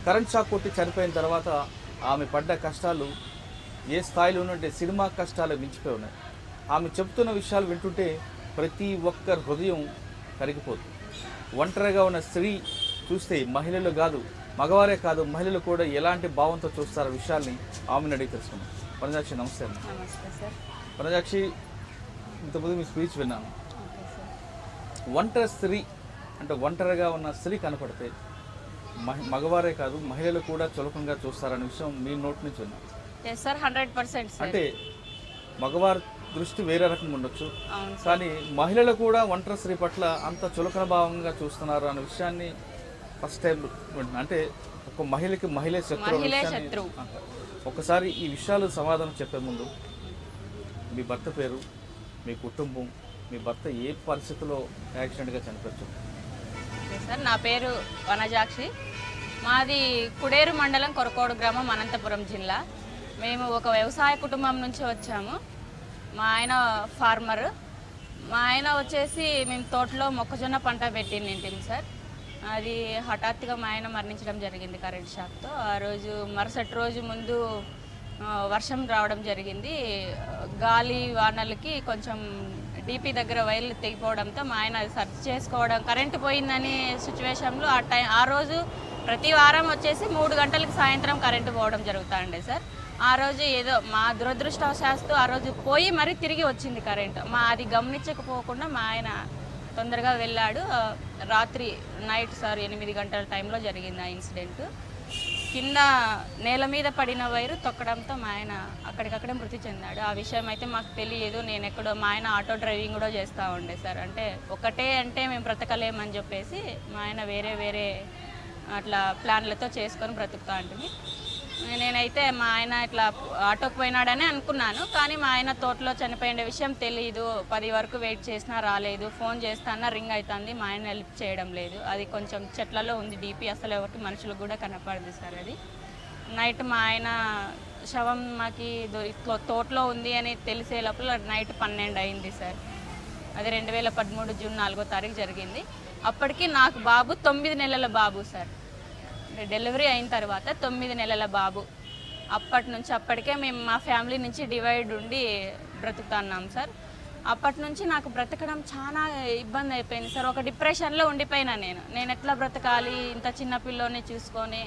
Current shock కొట్టి చనిపోయిన తర్వాత ఆమె పడ్డ కష్టాలు ఏ స్థాయిలో ఉన్నట్టే సినిమా కష్టాలు మించిపోయి ఉన్నాయి. ఆమె చెప్తున్న విషయాలు వింటుంటే ప్రతి ఒక్కరి హృదయం కరిగిపోతుంది. ఒంటరిగా ఉన్న స్త్రీ చూస్తే మహిళలు కాదు, మగవారే కాదు, మహిళలు కూడా ఎలాంటి భావంతో చూస్తారో విషయాల్ని ఆమెను అడిగి తెలుసుకున్నాం. వనజాక్షి నమస్తే అండి. నమస్తే సార్. వనజాక్షి, ఇంతకుముందు మీ స్పీచ్ విన్నాను. ఒంటరి స్త్రీ అంటే ఒంటరిగా ఉన్న స్త్రీ కనపడితే మగవారే కాదు మహిళలు కూడా చులకంగా చూస్తారనే విషయం మీ నోటి నుంచి విన్నాను. సార్ 100% అంటే మగవారి దృష్టి వేరే రకంగా ఉండొచ్చు, కానీ మహిళలు కూడా ఒంటరి స్త్రీ పట్ల అంత చులకన భావంగా చూస్తున్నారు అనే విషయాన్ని ఫస్ట్ టైం వింటున్నాను. అంటే ఒక మహిళకి మహిళే శత్రువు. ఒకసారి ఈ విషయాలు సమాధానం చెప్పే ముందు మీ భర్త పేరు, మీ కుటుంబం, మీ భర్త ఏ పరిస్థితిలో యాక్సిడెంట్గా చనిపోవచ్చు? సార్, నా పేరు వనజాక్షి. మాది కుడేరు మండలం, కొరకోడు గ్రామం, అనంతపురం జిల్లా. మేము ఒక వ్యవసాయ కుటుంబం నుంచి వచ్చాము. మా ఆయన ఫార్మర్. మా ఆయన వచ్చేసి మేము తోటలో మొక్కజొన్న పంట పెట్టింటిమి సార్. అది హఠాత్తుగా మా ఆయన మరణించడం జరిగింది కరెంట్ షాక్తో. ఆ రోజు మరుసటి రోజు ముందు వర్షం రావడం జరిగింది. గాలి వానలకి కొంచెం డీపీ దగ్గర వైర్లు తెగిపోవడంతో మా ఆయన సర్చ్ చేసుకోవడం, కరెంటు పోయిందనే సిచ్యువేషన్లో ఆ రోజు ప్రతి వారం వచ్చేసి 3 గంటలకు సాయంత్రం కరెంటు పోవడం జరుగుతుండే సార్. ఆ రోజు ఏదో మా దురదృష్టవశాస్తు ఆ రోజు పోయి మరీ తిరిగి వచ్చింది కరెంటు. అది గమనించకపోకుండా మా ఆయన తొందరగా వెళ్ళాడు. రాత్రి నైట్ సార్ 8 గంటల టైంలో జరిగింది ఆ ఇన్సిడెంట్. కింద నేల మీద పడిన వైరు తొక్కడంతో మా ఆయన అక్కడికక్కడే మృతి చెందాడు. ఆ విషయం అయితే మాకు తెలియదు. నేను ఎక్కడో, మా ఆయన ఆటో డ్రైవింగ్ కూడా చేస్తూ ఉండే సార్. అంటే ఒకటే అంటే మేము బ్రతకలేమని చెప్పేసి మా ఆయన వేరే అట్లా ప్లాన్లతో చేసుకొని బ్రతుకుతా ఉంటుంది. నేనైతే మా ఆయన ఇట్లా ఆటోకి పోయినాడని అనుకున్నాను, కానీ మా ఆయన తోటలో చనిపోయిన విషయం తెలియదు. 10 వరకు వెయిట్ చేసినా రాలేదు. ఫోన్ చేస్తానా రింగ్ అవుతుంది, మా ఆయన హెల్ప్ చేయడం లేదు. అది కొంచెం చెట్లలో ఉంది డీపీ, అసలు ఎవరికి మనుషులకు కూడా కనపడదు సార్. అది నైట్ మా ఆయన శవం మాకి తోటలో ఉంది అని తెలిసే లోపల నైట్ 12 అయింది సార్. అది 2013 జూన్ 4వ తారీఖు జరిగింది. అప్పటికి నాకు బాబు 9 నెలల బాబు సార్. డెలివరీ అయిన తర్వాత 9 నెలల బాబు. అప్పటి నుంచి అప్పటికే మేము మా ఫ్యామిలీ నుంచి డివైడ్ ఉండి బ్రతుకుతున్నాం సార్. అప్పటి నుంచి నాకు బ్రతకడం చాలా ఇబ్బంది అయిపోయింది సార్. ఒక డిప్రెషన్లో ఉండిపోయినా నేను ఎట్లా బ్రతకాలి, ఇంత చిన్న పిల్లోని చూసుకొని.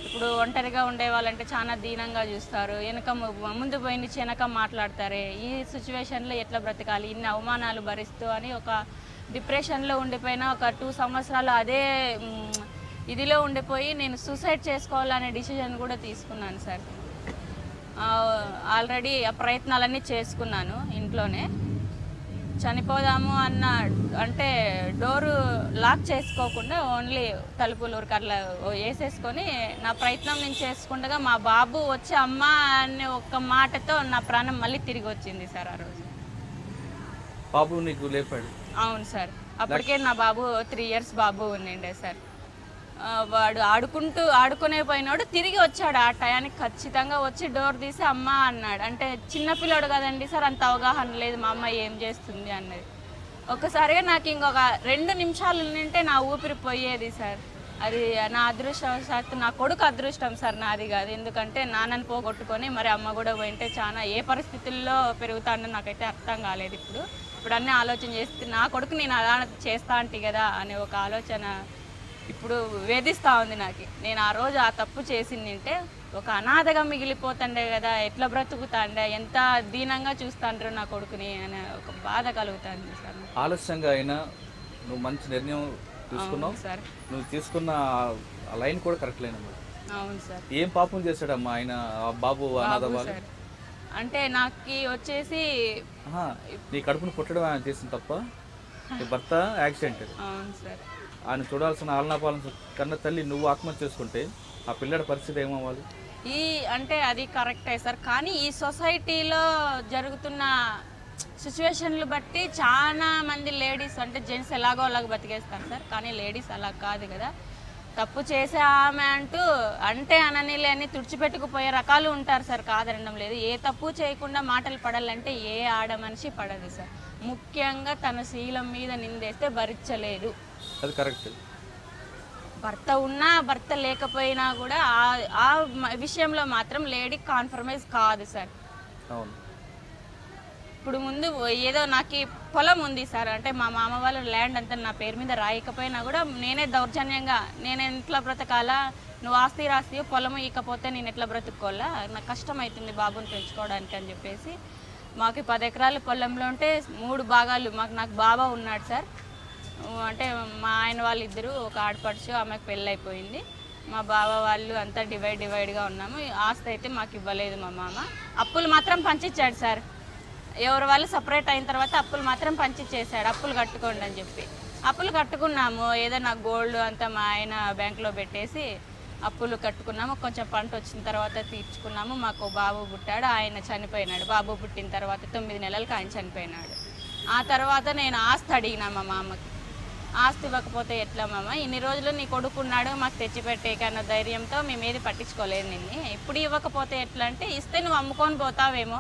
ఇప్పుడు ఒంటరిగా ఉండే వాళ్ళంటే చాలా దీనంగా చూస్తారు, ముందు పోయి నుంచి వెనక మాట్లాడతారే. ఈ సిచ్యువేషన్లో ఎట్లా బ్రతకాలి, ఇన్ని అవమానాలు భరిస్తూ అని ఒక డిప్రెషన్లో ఉండిపోయినా. ఒక 2 సంవత్సరాలు అదే ఇదిలో ఉండిపోయి నేను సూసైడ్ చేసుకోవాలనే డిసిజన్ కూడా తీసుకున్నాను సార్. ఆల్రెడీ ఆ ప్రయత్నాలన్నీ చేసుకున్నాను ఇంట్లోనే. చనిపోదాము అంటే డోరు లాక్ చేసుకోకుండా ఓన్లీ తలుపులు అట్లా వేసేసుకొని నా ప్రయత్నం నేను చేసుకుండగా మా బాబు వచ్చి అమ్మ అనే ఒక్క మాటతో నా ప్రాణం మళ్ళీ తిరిగి వచ్చింది సార్. ఆ రోజు బాబు నీకు లేపాడు? అవును సార్. అప్పటికే నా బాబు 3 ఇయర్స్ బాబు ఉండే సార్. వాడు ఆడుకునే పోయినాడు, తిరిగి వచ్చాడు. ఆ టయానికి ఖచ్చితంగా వచ్చి డోర్ తీసి అమ్మ అన్నాడు. అంటే చిన్నపిల్లాడు కదండి సార్, అంత అవగాహన లేదు మా అమ్మ ఏం చేస్తుంది అన్నది. ఒక్కసారిగా నాకు ఇంకొక 2 నిమిషాలు నింటే నా ఊపిరి పోయేది సార్. అది నా అదృష్టవశాత్తు, నా కొడుకు అదృష్టం సార్, నాది కాదు. ఎందుకంటే నాన్నని పోగొట్టుకొని మరి అమ్మ కూడా పోయింటే చాలా ఏ పరిస్థితుల్లో పెరుగుతాడో నాకైతే అర్థం కాలేదు. ఇప్పుడు అన్నీ ఆలోచన చేస్తే నా కొడుకు నేను అలా చేస్తా అంటే కదా అనే ఒక ఆలోచన ఇప్పుడు వేధిస్తూ ఉంది నాకు. నేను ఆ రోజు ఆ తప్పు చేసిందంటే ఒక అనాథగా మిగిలిపోతుండే కదా, ఎట్లా బ్రతుకుతాండే, ఎంత దీనంగా చూస్తాండ్రు నా కొడుకుని అనే ఒక బాధ కలుగుతుంది సార్. ఆలస్యంగా అయినా నువ్వు మంచి నిర్ణయం తీసుకున్నావు సార్. నువ్వు తీసుకున్న లైన్ కూడా కరెక్ట్ లైన్ అన్నమాట. అవును సార్. ఏం పాపం చేశాడమ్మా ఆయన బాబు అనాథ వాళ్ళు? అంటే నాకు వచ్చేసి నీ కడుపును పుట్టడం ఆయన చేసిన తప్ప, నీ భర్త యాక్సిడెంట్. అవును సార్. ఆయన చూడాల్సిన ఆలనాపాలన కన్న తల్లి నువ్వు ఆత్మహత్య చేసుకుంటే ఆ పిల్లడి పరిస్థితి ఏమవ్వాలి? అంటే అది కరెక్టే సార్, కానీ ఈ సొసైటీలో జరుగుతున్న సిచ్యువేషన్లు బట్టి చాలా మంది లేడీస్, అంటే జెంట్స్ ఎలాగో అలాగ బతికేస్తారు సార్, కానీ లేడీస్ అలా కాదు కదా. తప్పు చేసే ఆమె అంటూ అంటే అననీలే అని తుడిచిపెట్టుకుపోయే రకాలు ఉంటారు సార్, కాదనడం లేదు. ఏ తప్పు చేయకుండా మాటలు పడాలంటే ఏ ఆడ మనిషి పడదు సార్. ముఖ్యంగా తన శీలం మీద నిందేస్తే భరించలేదు. అది కరెక్ట్. భర్త ఉన్నా భర్త లేకపోయినా కూడా ఆ విషయంలో మాత్రం లేడీ కాన్ఫర్మైజ్ కాదు సార్. అవును. ఇప్పుడు ముందు ఏదో నాకు ఈ పొలం ఉంది సార్, అంటే మా మామ వాళ్ళ ల్యాండ్ అంతా నా పేరు మీద రాయకపోయినా కూడా నేనే దౌర్జన్యంగా నేను ఎట్లా బ్రతకాలా, నువ్వు ఆస్తి రాస్తి పొలము ఇకపోతే నేను ఎట్లా బ్రతుక్కోవాలా, నాకు కష్టం అవుతుంది బాబుని పెంచుకోవడానికి అని చెప్పేసి మాకు 10 ఎకరాల పొలంలో ఉంటే 3 భాగాలు నాకు బాబా ఉన్నాడు సార్. అంటే మా ఆయన వాళ్ళు ఇద్దరు, ఒక ఆడపడుచు, ఆమెకు పెళ్ళైపోయింది. మా బావ వాళ్ళు అంతా డివైడ్గా ఉన్నాము. ఆస్తి అయితే మాకు ఇవ్వలేదు మా మామ. అప్పులు మాత్రం పంచిచ్చాడు సార్. ఎవరు వాళ్ళు సపరేట్ అయిన తర్వాత అప్పులు మాత్రం పంచిచ్చేసాడు, అప్పులు కట్టుకోండి అని చెప్పి. అప్పులు కట్టుకున్నాము, ఏదైనా గోల్డ్ అంతా మా ఆయన బ్యాంకులో పెట్టేసి అప్పులు కట్టుకున్నాము. కొంచెం పంట వచ్చిన తర్వాత తీర్చుకున్నాము. మాకు బాబు పుట్టాడు, ఆయన చనిపోయినాడు. బాబు పుట్టిన తర్వాత 9 నెలలకు ఆయన చనిపోయినాడు. ఆ తర్వాత నేను ఆస్తి అడిగినా మా మామకి. ఆస్తి ఇవ్వకపోతే ఎట్లా మామ, ఇన్ని రోజులు నీ కొడుకున్నాడు మాకు తెచ్చిపెట్టేకన్న ధైర్యంతో మేము ఏది పట్టించుకోలేదు నిన్ను, ఇప్పుడు ఇవ్వకపోతే ఎట్లా అంటే, ఇస్తే నువ్వు అమ్ముకొని పోతావేమో,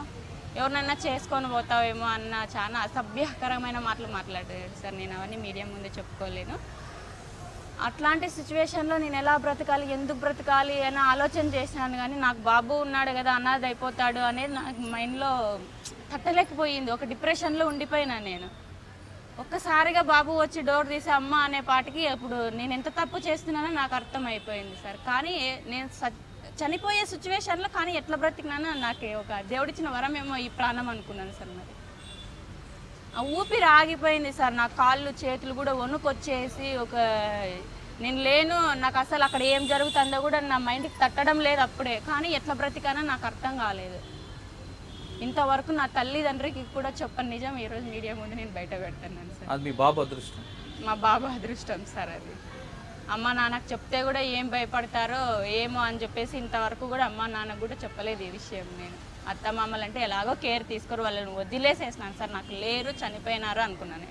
ఎవరినన్నా చేసుకొని పోతావేమో అన్న చాలా అసభ్యకరమైన మాటలు మాట్లాడాడు సార్. నేను అవన్నీ మీడియా ముందే చెప్పుకోలేను. అట్లాంటి సిచ్యువేషన్లో నేను ఎలా బ్రతకాలి, ఎందుకు బ్రతకాలి అని ఆలోచన చేసినాను. కానీ నాకు బాబు ఉన్నాడు కదా, అనాథ అయిపోతాడు అనేది నాకు మైండ్లో తట్టలేకపోయింది. ఒక డిప్రెషన్లో ఉండిపోయినా నేను. ఒక్కసారిగా బాబు వచ్చి డోర్ తీసి అమ్మ అనే పాటికి అప్పుడు నేను ఎంత తప్పు చేస్తున్నానో నాకు అర్థమైపోయింది సార్. కానీ నేను చనిపోయే సిచ్యువేషన్లో కానీ ఎట్లా బ్రతికినానో నాకు ఒక దేవుడిచ్చిన వరమేమో ఈ ప్రాణం అనుకున్నాను సార్. మరి ఆ ఊపిరి ఆగిపోయింది సార్. నా కాళ్ళు చేతులు కూడా వణుకొచ్చేసి నేను లేను, నాకు అసలు అక్కడ ఏం జరుగుతుందో కూడా నా మైండ్కి తట్టడం లేదు అప్పుడే. కానీ ఎట్లా బ్రతికానో నాకు అర్థం కాలేదు. ఇంతవరకు నా తల్లిదండ్రికి కూడా చెప్పని నిజం ఈరోజు మీడియా ముందు నేను బయట పెడుతున్నాను సార్. అది మీ బాబు అదృష్టం. మా బాబు అదృష్టం సార్ అది. అమ్మ నాన్నకు చెప్తే కూడా ఏం భయపడతారో ఏమో అని చెప్పేసి ఇంతవరకు కూడా అమ్మ నాన్నకు కూడా చెప్పలేదు ఈ విషయం. నేను అత్త మామలు అంటే ఎలాగో కేర్ తీసుకోరు, వాళ్ళని వదిలేసేసినాను సార్. నాకు లేరు, చనిపోయినారు అనుకున్నాను.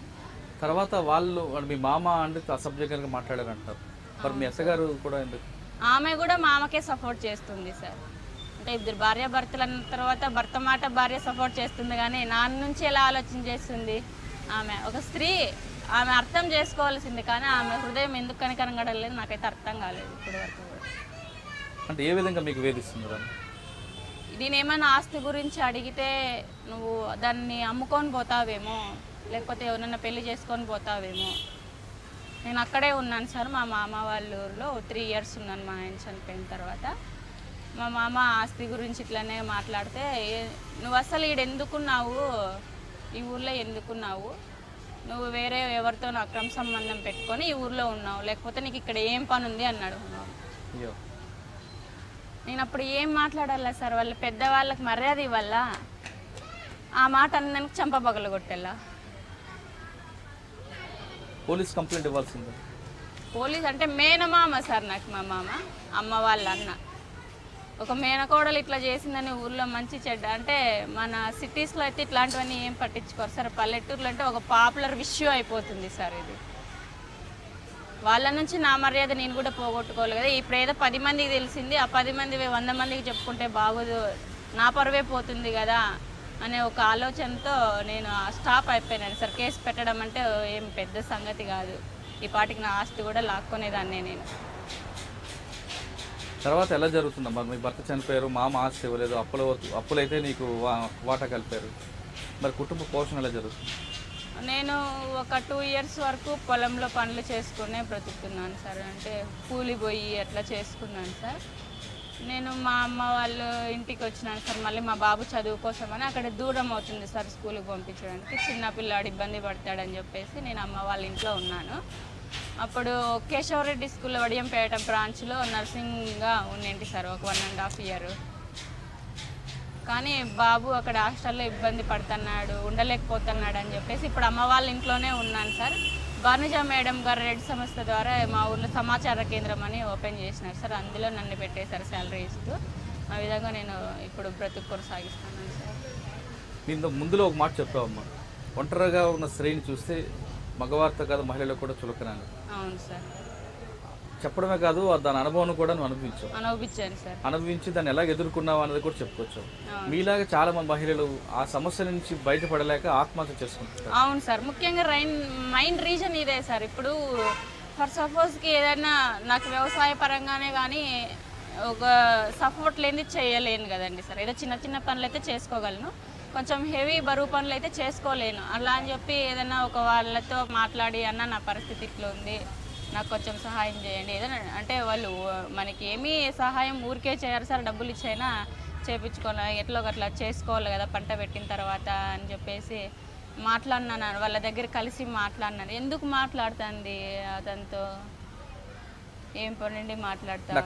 తర్వాత వాళ్ళు మీ మామ అంటే అసభ్యకరంగా మాట్లాడారంటారు, మరి మీ అత్తగారు కూడా ఎందుకు? ఆమె కూడా మామకే సపోర్ట్ చేస్తుంది సార్. అంటే ఇద్దరు భార్యాభర్తలు అన్న తర్వాత భర్త మాట భార్య సపోర్ట్ చేస్తుంది, కానీ నాన్న నుంచి ఎలా ఆలోచన చేస్తుంది ఆమె? ఒక స్త్రీ, ఆమె అర్థం చేసుకోవాల్సింది, కానీ ఆమె హృదయం ఎందుకు కనికరంగడలేదు నాకైతే అర్థం కాలేదు ఇప్పటి వరకు కూడా. అంటే ఏ విధంగా మీకు వేధిస్తున్నారు? నేనేమైనా ఆస్తి గురించి అడిగితే నువ్వు దాన్ని అమ్ముకొని పోతావేమో, లేకపోతే ఎవరన్నా పెళ్లి చేసుకొని పోతావేమో. నేను అక్కడే ఉన్నాను సార్, మా మామ వాళ్ళ ఊరిలో 3 years ఉన్నాను మా ఆయన చనిపోయిన తర్వాత. మా మామ ఆస్తి గురించి ఇట్లనే మాట్లాడితే, నువ్వు అసలు ఈడ ఎందుకున్నావు, ఈ ఊర్లో ఎందుకున్నావు, నువ్వు వేరే ఎవరితో అక్రమ సంబంధం పెట్టుకొని ఈ ఊర్లో ఉన్నావు, లేకపోతే నీకు ఇక్కడ ఏం పని ఉంది అన్నాడు. నేను అప్పుడు ఏం మాట్లాడాలా సార్? వాళ్ళ పెద్దవాళ్ళకి మర్యాద ఇవ్వాలా? ఆ మాట అన్నానికి చంపబగలు కొట్టేలా? పోలీస్ కంప్లైంట్ ఇవ్వాల్సిందే. పోలీస్ అంటే మేనమామ సార్ నాకు, మా మామ అమ్మ వాళ్ళ అన్న. ఒక మేనకోడలు ఇట్లా చేసిందని ఊర్లో మంచి చెడ్డ అంటే, మన సిటీస్లో అయితే ఇట్లాంటివన్నీ ఏం పట్టించుకోరు సార్. పల్లెటూరులో అంటే ఒక పాపులర్ ఇష్యూ అయిపోతుంది సార్ ఇది. వాళ్ళ నుంచి నా మర్యాద నేను కూడా పోగొట్టుకోవాలి కదా. ఇప్పుడు ఏదో 10 మందికి తెలిసింది, ఆ 10 మంది 100 మందికి చెప్పుకుంటే బాగోదు, నా పరువే పోతుంది కదా అనే ఒక ఆలోచనతో నేను స్టాప్ అయిపోయినాను సార్. కేసు పెట్టడం అంటే ఏం పెద్ద సంగతి కాదు. ఈ పాటికి నా ఆస్తి కూడా లాక్కునేదాన్నే నేను. తర్వాత ఎలా జరుగుతుందమ్మా? మీ భర్త చనిపోయారు, మామ ఆస్తి ఇవ్వలేదు, అప్పులైతే నీకు వాటా కలిపారు, మరి కుటుంబ పోషణ ఎలా జరుగుతుంది? నేను ఒక 2 years వరకు పొలంలో పనులు చేసుకునే బ్రతుకుతున్నాను సార్. అంటే కూలి పోయి అట్లా చేసుకున్నాను సార్. నేను మా అమ్మ వాళ్ళు ఇంటికి వచ్చినాను సార్. మళ్ళీ మా బాబు చదువు కోసమని, అక్కడ దూరం అవుతుంది సార్ స్కూల్కి పంపించడానికి, చిన్న పిల్లాడు ఇబ్బంది పడతాడని చెప్పేసి నేను అమ్మ వాళ్ళ ఇంట్లో ఉన్నాను. అప్పుడు కేశవరెడ్డి స్కూల్లో వడియంపేట బ్రాంచ్లో నర్సింగ్గా ఉండేంటి సార్ ఒక 1.5 year. కానీ బాబు అక్కడ హాస్టల్లో ఇబ్బంది పడుతున్నాడు, ఉండలేకపోతున్నాడు అని చెప్పేసి ఇప్పుడు అమ్మ వాళ్ళ ఇంట్లోనే ఉన్నాను సార్. భానుజ మేడం గారు రెడ్ సంస్థ ద్వారా మా ఊర్లో సమాచార కేంద్రం అని ఓపెన్ చేసినారు సార్. అందులో నన్ను పెట్టేశారు శాలరీ ఇస్తూ. ఆ విధంగా నేను ఇప్పుడు బ్రతుకు కొనసాగిస్తున్నాను సార్. నేను ముందులో ఒక మాట చెప్పావమ్మా, ఒంటరిగా ఉన్న స్త్రీని చూస్తే మగవారితో కాదు మహిళలకు కూడా చులకనాను. అవును సార్. చెప్పడమే కాదు, దాని అనుభవం కూడా నువ్వు అనుభవించాను సార్. అనుభవించి దాన్ని ఎలా ఎదుర్కొన్నావు అన్నది కూడా చెప్పుకోవచ్చు. మీలాగా చాలా మంది మహిళలు ఆ సమస్య నుంచి బయటపడలేక ఆత్మహత్య చేసుకుంటారు. అవును సార్. ముఖ్యంగా మైండ్ రీజన్ ఇదే సార్. ఇప్పుడు ఫర్ సపోజ్కి ఏదైనా నాకు వ్యవసాయ పరంగానే కానీ ఒక సపోర్ట్ లేని చేయలేను కదండి సార్. ఏదో చిన్న చిన్న పనులు అయితే చేసుకోగలను, కొంచెం హెవీ బరువు పనులు అయితే చేసుకోలేను. అలా అని చెప్పి ఏదైనా ఒక వాళ్ళతో మాట్లాడి అన్న నా పరిస్థితి ఇట్లా ఉంది, నాకు కొంచెం సహాయం చేయండి ఏదైనా అంటే వాళ్ళు మనకి ఏమీ సహాయం ఊరికే చేయరు సార్. డబ్బులు ఇచ్చైనా చేయించుకోవాలి, ఎట్లో అట్లా చేసుకోవాలి కదా పంట పెట్టిన తర్వాత అని చెప్పేసి మాట్లాడినాను. వాళ్ళ దగ్గర కలిసి మాట్లాడినాను. ఎందుకు మాట్లాడుతుంది అతనితో, ఏం పనండి మాట్లాడతా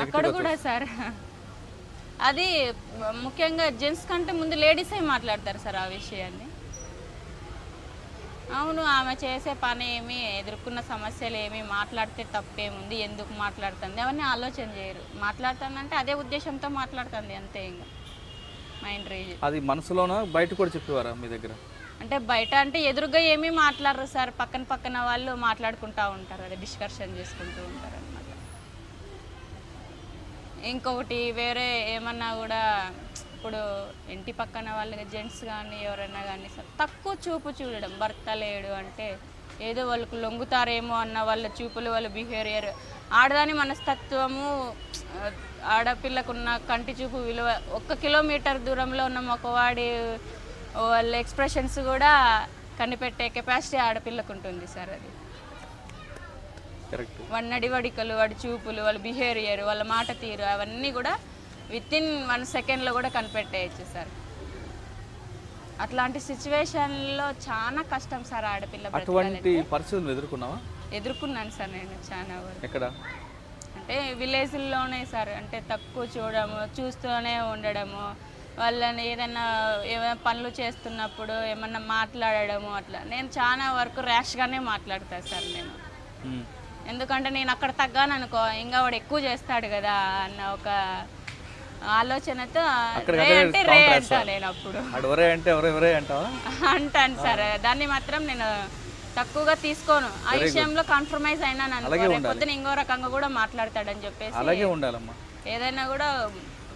అక్కడ కూడా సార్. అది ముఖ్యంగా జెంట్స్ కంటే ముందు లేడీసే మాట్లాడతారు సార్ ఆ విషయాన్ని. అవును, ఆమె చేసే పని ఏమి, ఎదుర్కొన్న సమస్యలు ఏమి, మాట్లాడితే తప్పేముంది, ఎందుకు మాట్లాడుతుంది అవన్నీ ఆలోచన చేయరు. మాట్లాడుతుందంటే అదే ఉద్దేశంతో మాట్లాడుతుంది అంతే. ఇంకా మైండ్ రీజన్ అది మనసులోన బయట కూడా చెప్పేవారా మీ దగ్గర? అంటే బయట అంటే ఎదురుగా ఏమీ మాట్లాడరు సార్, పక్కన పక్కన వాళ్ళు మాట్లాడుకుంటూ ఉంటారు, అదే డిస్కషన్ చేసుకుంటూ ఉంటారు అన్నమాట. ఇంకొకటి వేరే ఏమన్నా కూడా ఇప్పుడు ఇంటి పక్కన వాళ్ళకి జెంట్స్ కానీ ఎవరైనా కానీ సార్ తక్కువ చూపు చూడడం. భర్త లేడు అంటే ఏదో వాళ్ళకు లొంగుతారేమో అన్న వాళ్ళ చూపులు, వాళ్ళ బిహేవియర్, ఆడదాని మనస్తత్వము, ఆడపిల్లకున్న కంటి చూపు విలువ 1 కిలోమీటర్ దూరంలో ఉన్న మగవాడి వాళ్ళ ఎక్స్ప్రెషన్స్ కూడా కనిపెట్టే కెపాసిటీ ఆడపిల్లకు ఉంటుంది సార్. అది వాడి నడివడికలు, వాడి చూపులు, వాళ్ళ బిహేవియర్, వాళ్ళ మాట తీరు అవన్నీ కూడా వితిన్ 1 సెకండ్లో కూడా కనిపెట్టేయచ్చు సార్. అట్లాంటి సిచ్యువేషన్లో చాలా కష్టం సార్ ఆడపిల్ల. అటువంటి పరిస్థితులు ఎదుర్కొన్నావా? ఎదుర్కొన్నాను సార్ నేను చాలా వరకు. ఎక్కడ అంటే విలేజ్లోనే సార్. అంటే తక్కువ చూడడము, చూస్తూనే ఉండడము, వాళ్ళని ఏదైనా పనులు చేస్తున్నప్పుడు ఏమన్నా మాట్లాడడము, అట్లా నేను చాలా వరకు ర్యాష్గానే మాట్లాడతాను సార్ నేను. ఎందుకంటే నేను అక్కడ తగ్గాను అనుకో ఇంకా వాడు ఎక్కువ చేస్తాడు కదా అన్న ఒక ఆలోచనతో రే అంటే రే అంటా నేను. అప్పుడు అంటాను సార్. దాన్ని మాత్రం నేను తక్కువగా తీసుకోను. ఆ విషయంలో కాంప్రమైజ్ అయినాను అనుకో, రేపొద్దున ఇంకో రకంగా కూడా మాట్లాడతాడని చెప్పేసి ఏదైనా కూడా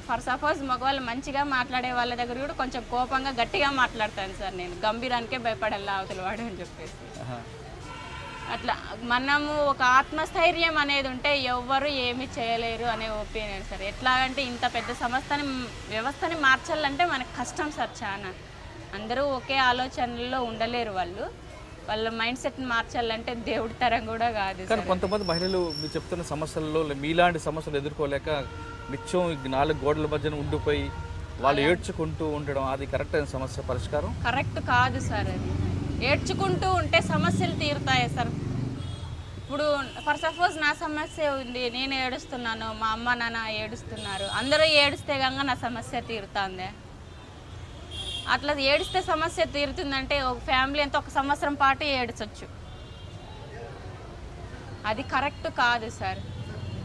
ఫర్ సపోజ్ మగవాళ్ళు మంచిగా మాట్లాడే వాళ్ళ దగ్గర కూడా కొంచెం కోపంగా గట్టిగా మాట్లాడతాను సార్ నేను. గంభీరానికే భయపడాలి అవతల వాడు అని చెప్పేసి. అట్లా మనము ఒక ఆత్మస్థైర్యం అనేది ఉంటే ఎవ్వరు ఏమీ చేయలేరు అనే ఒపీనియన్ సార్. ఎట్లా అంటే ఇంత పెద్ద వ్యవస్థని మార్చాలంటే మనకు కష్టం సార్ చాలా. అందరూ ఒకే ఆలోచనలో ఉండలేరు. వాళ్ళ మైండ్ సెట్ని మార్చాలంటే దేవుడి తరం కూడా కాదు. కానీ కొంతమంది మహిళలు మీరు చెప్తున్న సమస్యల్లో మీలాంటి సమస్యలు ఎదుర్కోలేక నిత్యం 4 గోడల మధ్యన ఉండిపోయి వాళ్ళు ఏడ్చుకుంటూ ఉండడం, అది కరెక్ట్ అయిన సమస్య పరిష్కారం కరెక్ట్ కాదు సార్. అది ఏడ్చుకుంటూ ఉంటే సమస్యలు తీరుతాయి సార్. ఇప్పుడు ఫర్ సపోజ్ నా సమస్య ఉంది, నేను ఏడుస్తున్నాను, మా అమ్మ నాన్న ఏడుస్తున్నారు, అందరూ ఏడుస్తే కనుక నా సమస్య తీరుతుంది. అట్లా ఏడిస్తే సమస్య తీరుతుందంటే ఒక ఫ్యామిలీ అంతా 1 సంవత్సరం పాటు ఏడ్చొచ్చు. అది కరెక్ట్ కాదు సార్.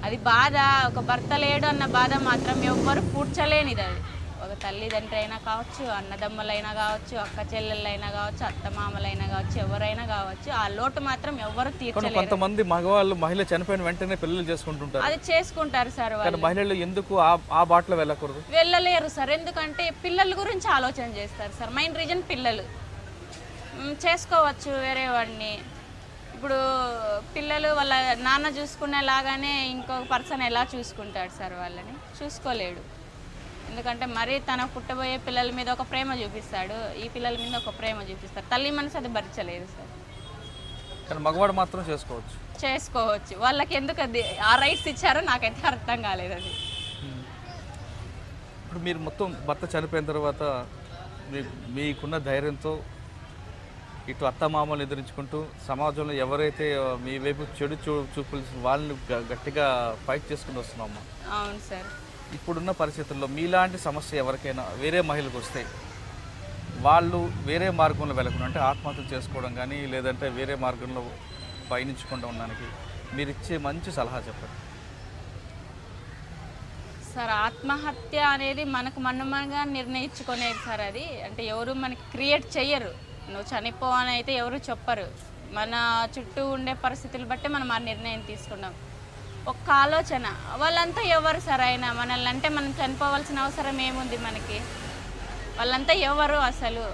అది బాధ, ఒక భర్త లేడు అన్న బాధ మాత్రం ఎవ్వరు పూడ్చలేనిది. అది ఒక తల్లిదండ్రి అయినా కావచ్చు, అన్నదమ్ములైనా కావచ్చు, అక్క చెల్లెళ్ళైనా కావచ్చు, అత్తమామలైనా కావచ్చు, ఎవరైనా కావచ్చు, ఆ లోటు మాత్రం ఎవ్వరు తీర్చలేరు. కొంతమంది మగవాళ్ళు మహిళ చనిపోయిన వెంటనే పిల్లలు చేసుకుంటుంటారు. అది చేసుకుంటారు సార్. వాళ్ళు మహిళలు ఎందుకు ఆ బాటలో వెళ్ళకూడదు? వెళ్ళలేరు సార్. ఎందుకంటే పిల్లల గురించి ఆలోచన చేస్తారు సార్. మెయిన్ రీజన్ పిల్లలు. చేసుకోవచ్చు వేరే వాడిని. ఇప్పుడు పిల్లలు వాళ్ళ నాన్న చూసుకునేలాగానే ఇంకొక పర్సన్ ఎలా చూసుకుంటాడు సార్? వాళ్ళని చూసుకోలేడు. ఎందుకంటే మరీ తన పుట్టబోయే పిల్లల మీద ఒక ప్రేమ చూపిస్తాడు, ఈ పిల్లల మీద ఒక ప్రేమ చూపిస్తాడు. తల్లి మనసు అది భరించలేదు సార్. కానీ మగవాడు మాత్రం చేసుకోవచ్చు. వాళ్ళకి ఎందుకు అది ఆ రైట్స్ ఇచ్చారో నాకైతే అర్థం కాలేదు. అది ఇప్పుడు మీరు మొత్తం భర్త చనిపోయిన తర్వాత మీకున్న ధైర్యంతో ఇటు అత్తమామలు ఎదిరించుకుంటూ సమాజంలో ఎవరైతే మీ వైపు చెడు చూపులు వాళ్ళని గట్టిగా ఫైట్ చేసుకుంటూ వస్తున్నామా? అవును సార్. ఇప్పుడున్న పరిస్థితుల్లో మీలాంటి సమస్య ఎవరికైనా వేరే మహిళలకు వస్తే వాళ్ళు వేరే మార్గంలో వెళ్ళకుండా, అంటే ఆత్మహత్యలు చేసుకోవడం కానీ లేదంటే వేరే మార్గంలో పయనించకుండా ఉండడానికి మీరు ఇచ్చే మంచి సలహా చెప్పండి సార్. ఆత్మహత్య అనేది మనగా నిర్ణయించుకునేది సార్. అది అంటే ఎవరు మనకి క్రియేట్ చెయ్యరు. నువ్వు చనిపోవని అయితే ఎవరు చెప్పరు. మన చుట్టూ ఉండే పరిస్థితులు బట్టి మనం ఆ నిర్ణయం తీసుకున్నాం. ఒక్క ఆలోచన, వాళ్ళంతా ఎవరు సరైన మనల్ని అంటే మనం చనిపోవాల్సిన అవసరం ఏముంది మనకి? వాళ్ళంతా ఎవరు అసలు?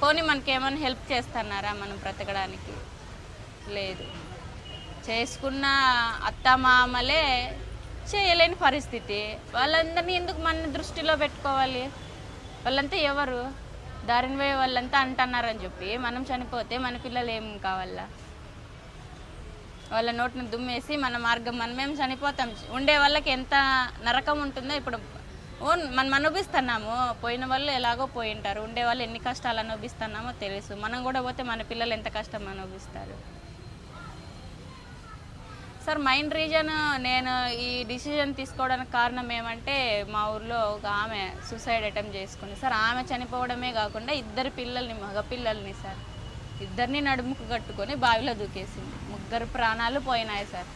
పోనీ మనకి ఏమైనా హెల్ప్ చేస్తున్నారా మనం బ్రతకడానికి? లేదు. చేసుకున్న అత్తమామలే చేయలేని పరిస్థితి. వాళ్ళందరినీ ఎందుకు మన దృష్టిలో పెట్టుకోవాలి? వాళ్ళంతా ఎవరు? దారిని పోయే వాళ్ళంతా అంటున్నారని చెప్పి మనం చనిపోతే మన పిల్లలు ఏం కావాలా? వాళ్ళ నోటిని దుమ్మేసి మన మార్గం మనమేం చనిపోతాం. ఉండే వాళ్ళకి ఎంత నరకం ఉంటుందో ఇప్పుడు మనం అనుభవిస్తున్నాము. పోయిన వాళ్ళు ఎలాగో పోయి ఉంటారు. ఉండే వాళ్ళు ఎన్ని కష్టాలు అనుభవిస్తున్నామో తెలుసు. మనం కూడా పోతే మన పిల్లలు ఎంత కష్టం అనుభవిస్తారు. సార్ మెయిన్ రీజన్ నేను ఈ డిసిజన్ తీసుకోవడానికి కారణం ఏమంటే మా ఊర్లో ఒక ఆమె సూసైడ్ అటెంప్ట్ చేసుకుంది సార్. ఆమె చనిపోవడమే కాకుండా ఇద్దరు పిల్లల్ని, మగపిల్లల్ని సార్, ఇద్దరిని నడుముకు కట్టుకొని బావిలో దూకేసింది. 3 ప్రాణాలు పోయినాయి సార్.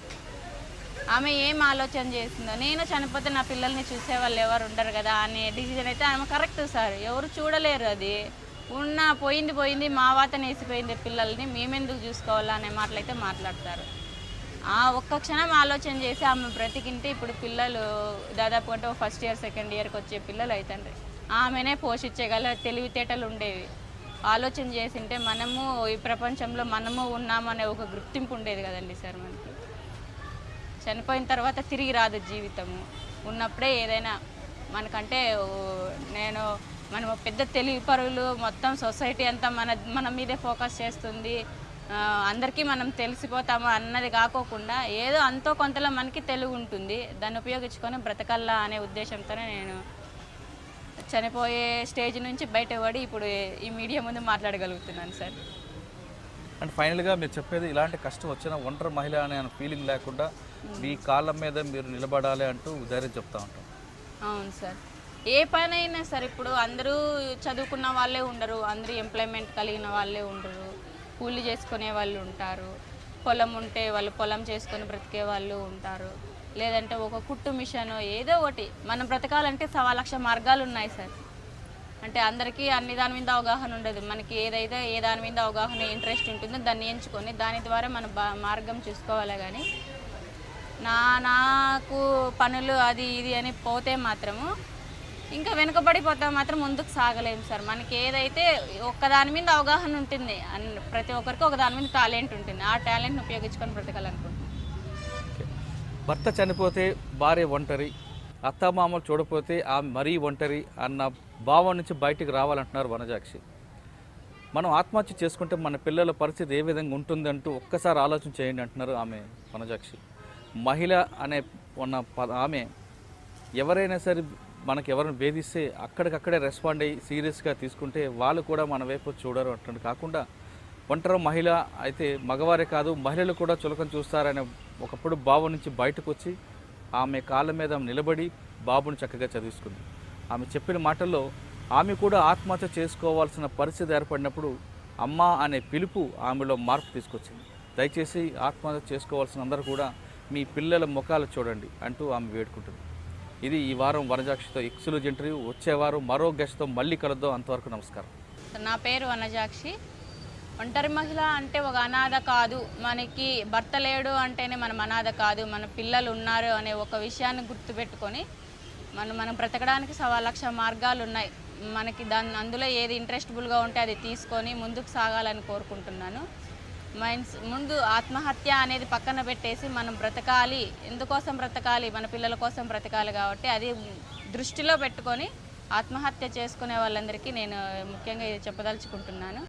ఆమె ఏం ఆలోచన చేసిందో, నేను చనిపోతే నా పిల్లల్ని చూసేవాళ్ళు ఎవరు ఉండరు కదా అనే డిసిజన్ అయితే ఆమె కరెక్ట్ సార్. ఎవరు చూడలేరు. అది పోయింది మా వాతన వేసిపోయింది పిల్లల్ని మేమెందుకు చూసుకోవాలా అనే మాటలు అయితే మాట్లాడతారు. ఒక్క క్షణం ఆలోచన చేసి ఆమె బ్రతికింటే ఇప్పుడు పిల్లలు దాదాపు అంటే ఫస్ట్ ఇయర్ సెకండ్ ఇయర్కి వచ్చే పిల్లలు అవుతండ్రి. ఆమెనే పోషించగల తెలివితేటలు ఉండేవి. ఆలోచన చేసింటే మనము ఈ ప్రపంచంలో మనము ఉన్నామనే ఒక గుర్తింపు ఉండేది కదండి సార్. మనకి చనిపోయిన తర్వాత తిరిగి రాదు జీవితము. ఉన్నప్పుడే ఏదైనా మనకంటే మనం పెద్ద తెలివి పరులు, మొత్తం సొసైటీ అంతా మన మీదే ఫోకస్ చేస్తుంది, అందరికీ మనం తెలిసిపోతాము అన్నది కాకోకుండా ఏదో అంతో కొంతలో మనకి తెలివి ఉంటుంది, దాన్ని ఉపయోగించుకొని బ్రతకల్లా అనే ఉద్దేశంతోనే నేను చనిపోయే స్టేజ్ నుంచి బయటపడి ఇప్పుడు ఈ మీడియా ముందు మాట్లాడగలుగుతున్నాను సార్. అండ్ ఫైనల్గా మీరు చెప్పేది ఇలాంటి కష్టం వచ్చిన ఒంటరి మహిళ అనే ఫీలింగ్ లేకుండా మీ కాళ్ళ మీద మీరు నిలబడాలి అంటూ ధైర్యం చెప్తా ఉంటాం. అవును సార్. ఏ పనైనా సరే ఇప్పుడు అందరూ చదువుకున్న వాళ్ళే ఉండరు, అందరూ ఎంప్లాయ్మెంట్ కలిగిన వాళ్ళే ఉండరు, కూలి చేసుకునే వాళ్ళు ఉంటారు, పొలం ఉంటే వాళ్ళు పొలం చేసుకొని బ్రతికే వాళ్ళు ఉంటారు, లేదంటే ఒక కుట్టు మిషన్ ఏదో ఒకటి. మనం బ్రతకాలంటే 1,00,000 మార్గాలు ఉన్నాయి సార్. అంటే అందరికీ అన్ని దాని మీద అవగాహన ఉండదు. మనకి ఏదైతే ఏ దాని మీద అవగాహన ఇంట్రెస్ట్ ఉంటుందో దాన్ని ఎంచుకొని దాని ద్వారా మన మార్గం చూసుకోవాలి. కానీ నాకు పనులు అది ఇది అని పోతే మాత్రము ఇంకా వెనుకబడిపోతే మాత్రం ముందుకు సాగలేము సార్. మనకి ఏదైతే ఒక్కదాని మీద అవగాహన ఉంటుంది, ప్రతి ఒక్కరికి ఒక దాని మీద టాలెంట్ ఉంటుంది, ఆ టాలెంట్ని ఉపయోగించుకొని బ్రతకాలనుకుంటున్నాను. భర్త చనిపోతే భార్య ఒంటరి, అత్తమామలు చూడపోతే ఆ మరీ ఒంటరి అన్న భావం నుంచి బయటికి రావాలంటున్నారు వనజాక్షి. మనం ఆత్మహత్య చేసుకుంటే మన పిల్లల పరిస్థితి ఏ విధంగా ఉంటుందంటూ ఒక్కసారి ఆలోచన చేయండి అంటున్నారు ఆమె వనజాక్షి. మహిళ అనే ఆమె ఎవరైనా సరే మనకి ఎవరైనా వేధిస్తే అక్కడికక్కడే రెస్పాండ్ అయ్యి సీరియస్గా తీసుకుంటే వాళ్ళు కూడా మన వైపు చూడరు అంటుంది. కాకుండా ఒంటరి మహిళ అయితే మగవారే కాదు మహిళలు కూడా చులకన చూస్తారనే ఒకప్పుడు భావం నుంచి బయటకు వచ్చి ఆమె కాళ్ళ మీద నిలబడి బాబుని చక్కగా చదివించుకుంది. ఆమె చెప్పిన మాటల్లో ఆమె కూడా ఆత్మహత్య చేసుకోవాల్సిన పరిస్థితి ఏర్పడినప్పుడు అమ్మ అనే పిలుపు ఆమెలో మార్పు తీసుకొచ్చింది. దయచేసి ఆత్మహత్య చేసుకోవాల్సిన అందరూ కూడా మీ పిల్లల ముఖాలు చూడండి అంటూ ఆమె వేడుకుంటుంది. ఇది ఈ వారం వనజాక్షితో ఎక్స్క్లూజివ్ ఇంటర్వ్యూ. వచ్చే వారం మరో గెస్ట్తో మళ్ళీ కలుద్దాం. అంతవరకు నమస్కారం. నా పేరు వనజాక్షి. ఒంటరి మహిళ అంటే ఒక అనాథ కాదు, మనకి భర్త లేడు అంటేనే మనం అనాథ కాదు, మన పిల్లలు ఉన్నారు అనే ఒక విషయాన్ని గుర్తుపెట్టుకొని మనం బ్రతకడానికి 1,00,000 మార్గాలు ఉన్నాయి. మనకి అందులో ఏది ఇంట్రెస్టబుల్గా ఉంటే అది తీసుకొని ముందుకు సాగాలని కోరుకుంటున్నాను. ముందు ఆత్మహత్య అనేది పక్కన పెట్టేసి మనం బ్రతకాలి, ఎందుకోసం బ్రతకాలి, మన పిల్లల కోసం బ్రతకాలి. కాబట్టి అది దృష్టిలో పెట్టుకొని ఆత్మహత్య చేసుకునే వాళ్ళందరికీ నేను ముఖ్యంగా ఇది చెప్పదలుచుకుంటున్నాను.